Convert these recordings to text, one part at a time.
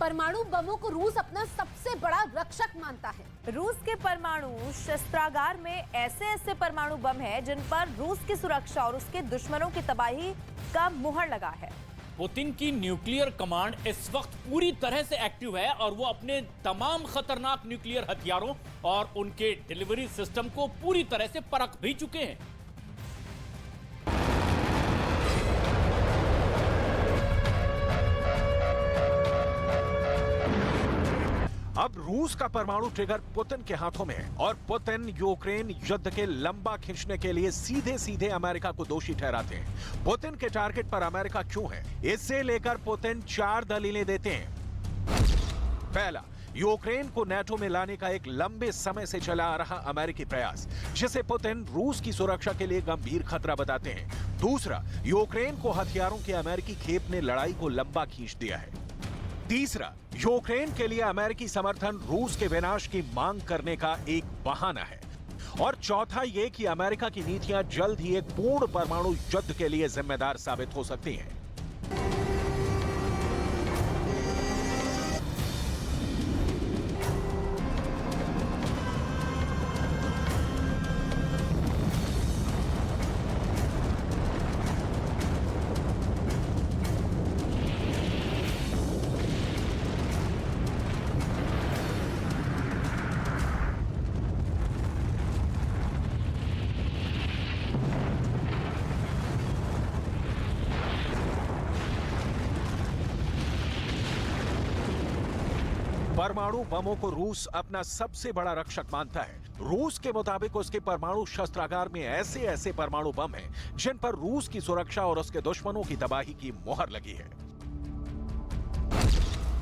परमाणु बमों को रूस अपना सबसे बड़ा रक्षक मानता है। रूस के परमाणु शस्त्रागार में ऐसे ऐसे परमाणु बम हैं जिन पर रूस की सुरक्षा और उसके दुश्मनों की तबाही का मुहर लगा है। पुतिन की न्यूक्लियर कमांड इस वक्त पूरी तरह से एक्टिव है और वो अपने तमाम खतरनाक न्यूक्लियर हथियारों और उनके डिलीवरी सिस्टम को पूरी तरह से परख भी चुके हैं। अब रूस का परमाणु ट्रिगर पुतिन के हाथों में है और पुतिन यूक्रेन युद्ध के लंबा खींचने के लिए सीधे सीधे अमेरिका को दोषी ठहराते हैं। पुतिन के टारगेट पर अमेरिका क्यों है, इससे लेकर पुतिन 4 दलीलें देते हैं। पहला, यूक्रेन को नेटो में लाने का एक लंबे समय से चला आ रहा अमेरिकी प्रयास, जिसे पुतिन रूस की सुरक्षा के लिए गंभीर खतरा बताते हैं। दूसरा, यूक्रेन को हथियारों की अमेरिकी खेप ने लड़ाई को लंबा खींच दिया है। तीसरा, यूक्रेन के लिए अमेरिकी समर्थन रूस के विनाश की मांग करने का एक बहाना है। और चौथा ये कि अमेरिका की नीतियां जल्द ही एक पूर्ण परमाणु युद्ध के लिए जिम्मेदार साबित हो सकती हैं। परमाणु बमों को रूस अपना सबसे बड़ा रक्षक मानता है। रूस के मुताबिक उसके परमाणु शस्त्रागार में ऐसे ऐसे परमाणु बम हैं जिन पर रूस की सुरक्षा और उसके दुश्मनों की तबाही की मोहर लगी है।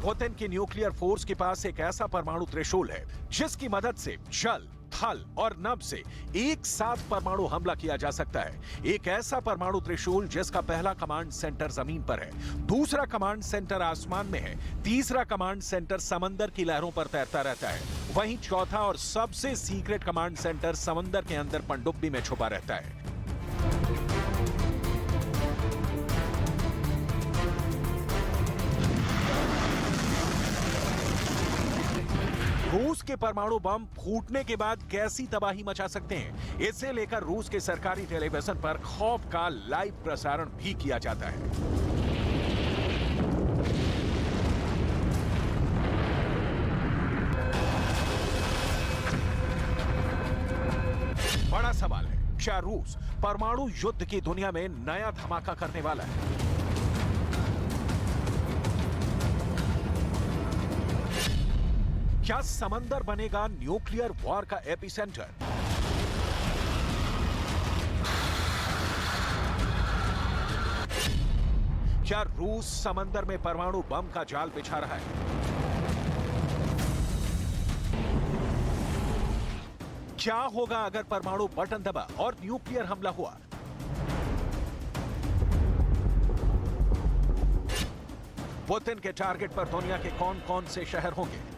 पुतिन की न्यूक्लियर फोर्स के पास एक ऐसा परमाणु त्रिशूल है जिसकी मदद से जल, थल और नभ से एक साथ परमाणु हमला किया जा सकता है। एक ऐसा परमाणु त्रिशूल जिसका पहला कमांड सेंटर जमीन पर है, दूसरा कमांड सेंटर आसमान में है, तीसरा कमांड सेंटर समंदर की लहरों पर तैरता रहता है, वहीं चौथा और सबसे सीक्रेट कमांड सेंटर समंदर के अंदर पनडुब्बी में छुपा रहता है। रूस के परमाणु बम फूटने के बाद कैसी तबाही मचा सकते हैं, इसे लेकर रूस के सरकारी टेलीविजन पर खौफ का लाइव प्रसारण भी किया जाता है। बड़ा सवाल है, क्या रूस परमाणु युद्ध की दुनिया में नया धमाका करने वाला है? क्या समंदर बनेगा न्यूक्लियर वॉर का एपिसेंटर? क्या रूस समंदर में परमाणु बम का जाल बिछा रहा है? क्या होगा अगर परमाणु बटन दबा और न्यूक्लियर हमला हुआ? पुतिन के टारगेट पर दुनिया के कौन कौन से शहर होंगे?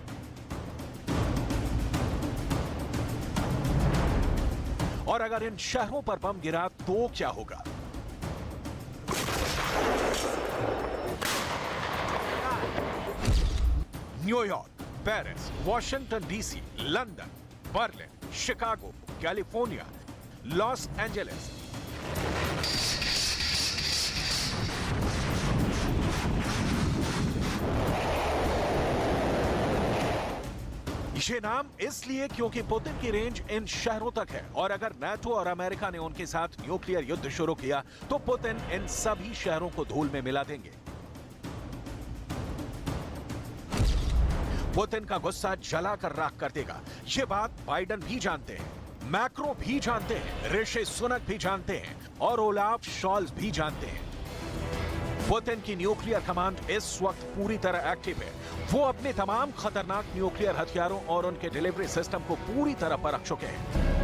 और अगर इन शहरों पर बम गिरा तो क्या होगा? New York, Paris, Washington DC, London, Berlin, Chicago, California, Los Angeles. ये नाम इसलिए क्योंकि पुतिन की रेंज इन शहरों तक है और अगर नाटो और अमेरिका ने उनके साथ न्यूक्लियर युद्ध शुरू किया तो पुतिन इन सभी शहरों को धूल में मिला देंगे। पुतिन का गुस्सा जलाकर राख कर देगा। ये बात बाइडेन भी जानते हैं, मैक्रो भी जानते हैं, ऋषि सुनक भी जानते हैं और ओलाफ शॉल्ज भी जानते हैं। पुतिन की न्यूक्लियर कमांड इस वक्त पूरी तरह एक्टिव है। वो अपने तमाम खतरनाक न्यूक्लियर हथियारों और उनके डिलीवरी सिस्टम को पूरी तरह परख चुके हैं।